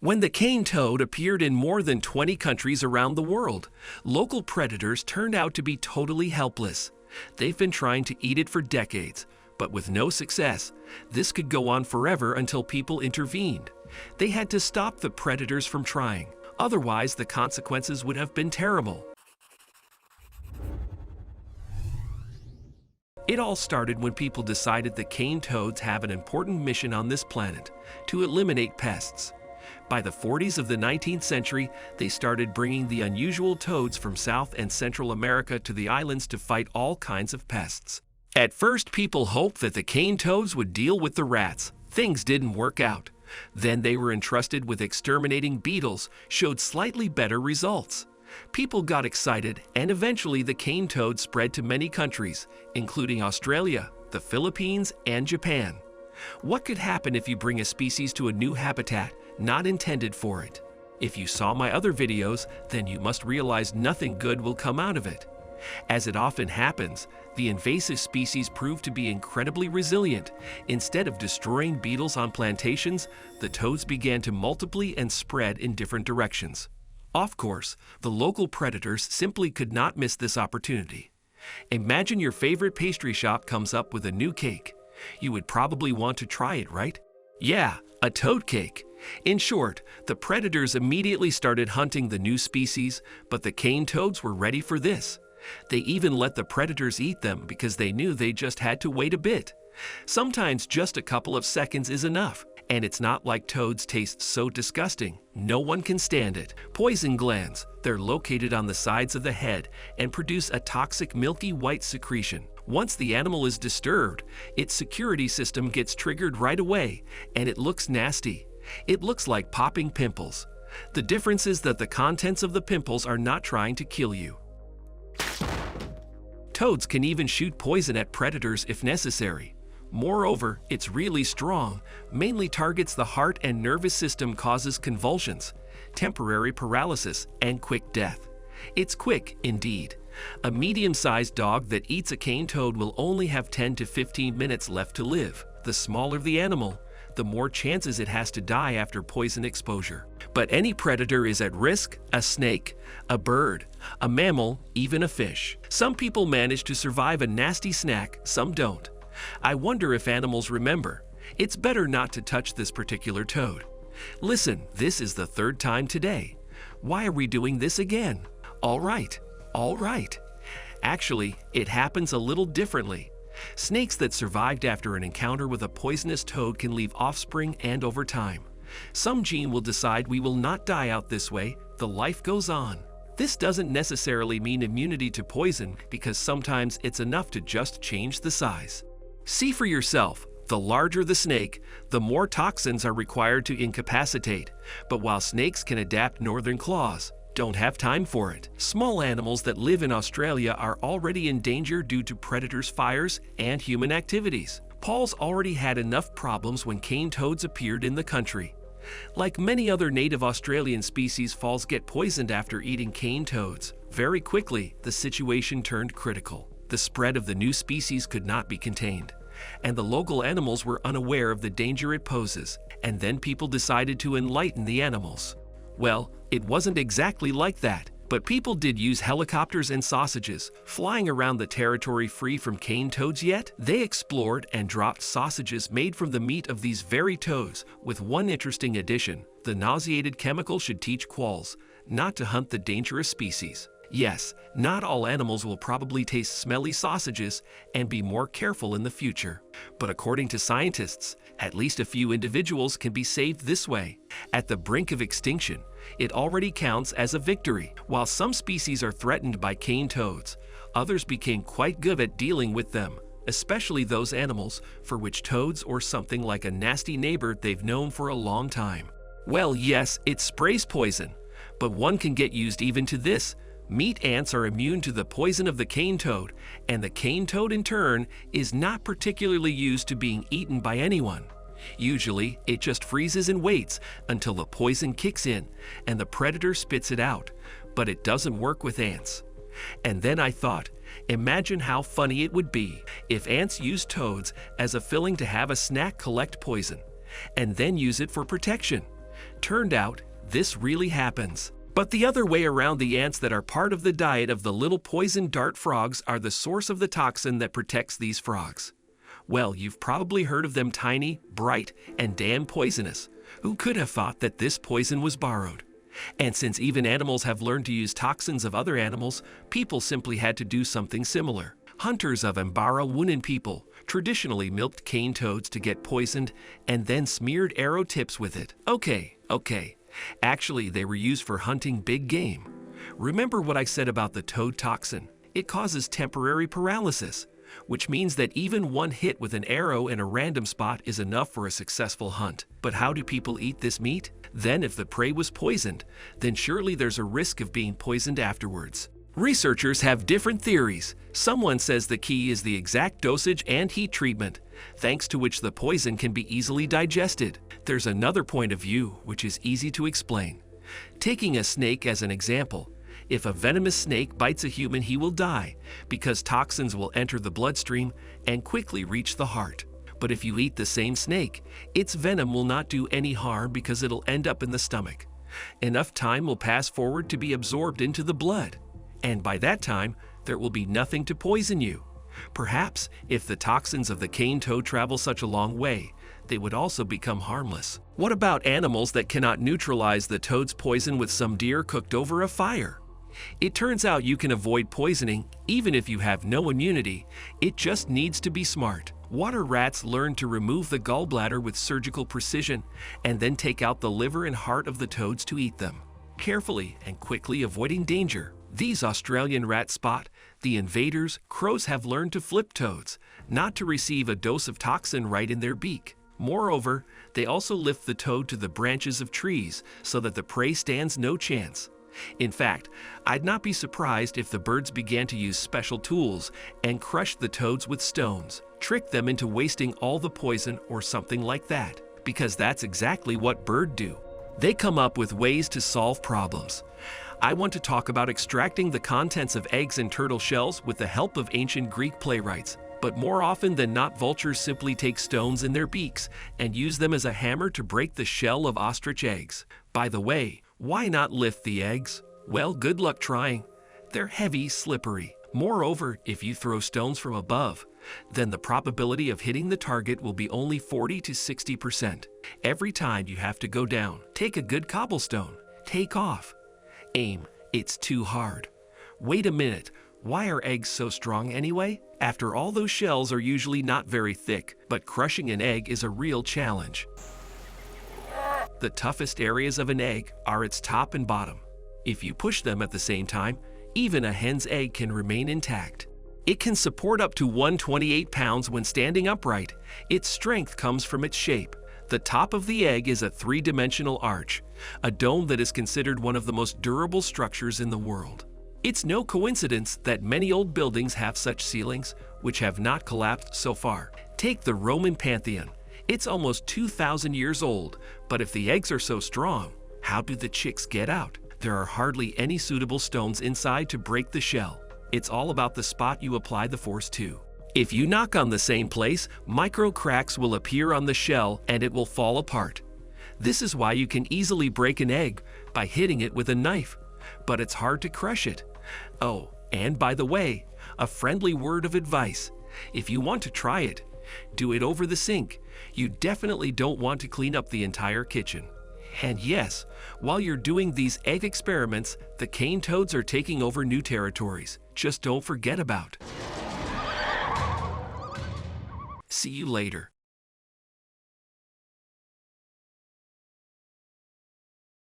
When the cane toad appeared in more than 20 countries around the world, local predators turned out to be totally helpless. They've been trying to eat it for decades, but with no success. This could go on forever until people intervened. They had to stop the predators from trying. Otherwise, the consequences would have been terrible. It all started when people decided the cane toads have an important mission on this planet: to eliminate pests. By the 40s of the 19th century, they started bringing the unusual toads from South and Central America to the islands to fight all kinds of pests. At first, people hoped that the cane toads would deal with the rats. Things didn't work out. Then they were entrusted with exterminating beetles, showed slightly better results. People got excited, and eventually the cane toad spread to many countries, including Australia, the Philippines, and Japan. What could happen if you bring a species to a new habitat not intended for it? If you saw my other videos, then you must realize nothing good will come out of it. As it often happens, the invasive species proved to be incredibly resilient. Instead of destroying beetles on plantations, the toads began to multiply and spread in different directions. Of course, the local predators simply could not miss this opportunity. Imagine your favorite pastry shop comes up with a new cake. You would probably want to try it, right? Yeah, a toad cake. In short, the predators immediately started hunting the new species, but the cane toads were ready for this. They even let the predators eat them because they knew they just had to wait a bit. Sometimes just a couple of seconds is enough. And it's not like toads taste so disgusting. No one can stand it. Poison glands. They're located on the sides of the head and produce a toxic milky white secretion. Once the animal is disturbed, its security system gets triggered right away, and it looks nasty. It looks like popping pimples. The difference is that the contents of the pimples are not trying to kill you. Toads can even shoot poison at predators if necessary. Moreover, it's really strong, mainly targets the heart and nervous system, causes convulsions, temporary paralysis, and quick death. It's quick, indeed. A medium-sized dog that eats a cane toad will only have 10 to 15 minutes left to live. The smaller the animal, the more chances it has to die after poison exposure. But any predator is at risk: a snake, a bird, a mammal, even a fish. Some people manage to survive a nasty snack, some don't. I wonder if animals remember. It's better not to touch this particular toad. Listen, this is the third time today. Why are we doing this again? All right. Actually, it happens a little differently. Snakes that survived after an encounter with a poisonous toad can leave offspring, and over time, some gene will decide we will not die out this way. The life goes on. This doesn't necessarily mean immunity to poison, because sometimes it's enough to just change the size. See for yourself. The larger the snake, the more toxins are required to incapacitate. But while snakes can adapt, northern claws don't have time for it. Small animals that live in Australia are already in danger due to predators' fires and human activities. Paul's already had enough problems when cane toads appeared in the country. Like many other native Australian species, falls get poisoned after eating cane toads. Very quickly, the situation turned critical. The spread of the new species could not be contained, and the local animals were unaware of the danger it poses, and then people decided to enlighten the animals. Well, it wasn't exactly like that, but people did use helicopters and sausages, flying around the territory free from cane toads yet. They explored and dropped sausages made from the meat of these very toads, with one interesting addition: the nauseated chemical should teach quolls not to hunt the dangerous species. Yes, not all animals will probably taste smelly sausages and be more careful in the future. But according to scientists, at least a few individuals can be saved this way. At the brink of extinction, it already counts as a victory. While some species are threatened by cane toads, others became quite good at dealing with them, especially those animals for which toads or something like a nasty neighbor they've known for a long time. Well, yes, it sprays poison, but one can get used even to this. Meat ants are immune to the poison of the cane toad, and the cane toad in turn is not particularly used to being eaten by anyone. Usually, it just freezes and waits until the poison kicks in and the predator spits it out, but it doesn't work with ants. And then I thought, imagine how funny it would be if ants used toads as a filling to have a snack collect poison, and then use it for protection. Turned out, this really happens. But the other way around, the ants that are part of the diet of the little poison dart frogs are the source of the toxin that protects these frogs. Well, you've probably heard of them, tiny, bright, and damn poisonous. Who could have thought that this poison was borrowed? And since even animals have learned to use toxins of other animals, people simply had to do something similar. Hunters of Ambara-Wunan people traditionally milked cane toads to get poisoned and then smeared arrow tips with it. Okay. Actually, they were used for hunting big game. Remember what I said about the toad toxin? It causes temporary paralysis, which means that even one hit with an arrow in a random spot is enough for a successful hunt. But how do people eat this meat? Then if the prey was poisoned, then surely there's a risk of being poisoned afterwards. Researchers have different theories. Someone says the key is the exact dosage and heat treatment, thanks to which the poison can be easily digested. There's another point of view which is easy to explain. Taking a snake as an example, if a venomous snake bites a human, he will die because toxins will enter the bloodstream and quickly reach the heart. But if you eat the same snake, its venom will not do any harm because it'll end up in the stomach. Enough time will pass forward to be absorbed into the blood. And by that time, there will be nothing to poison you. Perhaps, if the toxins of the cane toad travel such a long way, they would also become harmless. What about animals that cannot neutralize the toad's poison with some deer cooked over a fire? It turns out you can avoid poisoning even if you have no immunity. It just needs to be smart. Water rats learn to remove the gallbladder with surgical precision and then take out the liver and heart of the toads to eat them, carefully and quickly avoiding danger. These Australian rats spot the invaders. Crows have learned to flip toads, not to receive a dose of toxin right in their beak. Moreover, they also lift the toad to the branches of trees so that the prey stands no chance. In fact, I'd not be surprised if the birds began to use special tools and crush the toads with stones, trick them into wasting all the poison or something like that, because that's exactly what birds do. They come up with ways to solve problems. I want to talk about extracting the contents of eggs and turtle shells with the help of ancient Greek playwrights. But more often than not, vultures simply take stones in their beaks and use them as a hammer to break the shell of ostrich eggs. By the way, why not lift the eggs? Well, good luck trying. They're heavy, slippery. Moreover, if you throw stones from above, then the probability of hitting the target will be only 40 to 60%. Every time you have to go down, take a good cobblestone, take off, aim. It's too hard. Wait a minute, why are eggs so strong anyway? After all, those shells are usually not very thick, but crushing an egg is a real challenge. The toughest areas of an egg are its top and bottom. If you push them at the same time, even a hen's egg can remain intact. It can support up to 128 pounds when standing upright. Its strength comes from its shape. The top of the egg is a three-dimensional arch, a dome that is considered one of the most durable structures in the world. It's no coincidence that many old buildings have such ceilings, which have not collapsed so far. Take the Roman Pantheon. It's almost 2,000 years old, but if the eggs are so strong, how do the chicks get out? There are hardly any suitable stones inside to break the shell. It's all about the spot you apply the force to. If you knock on the same place, micro cracks will appear on the shell and it will fall apart. This is why you can easily break an egg by hitting it with a knife, but it's hard to crush it. Oh, and by the way, a friendly word of advice. If you want to try it, do it over the sink. You definitely don't want to clean up the entire kitchen. And yes, while you're doing these egg experiments, the cane toads are taking over new territories. Just don't forget about. See you later.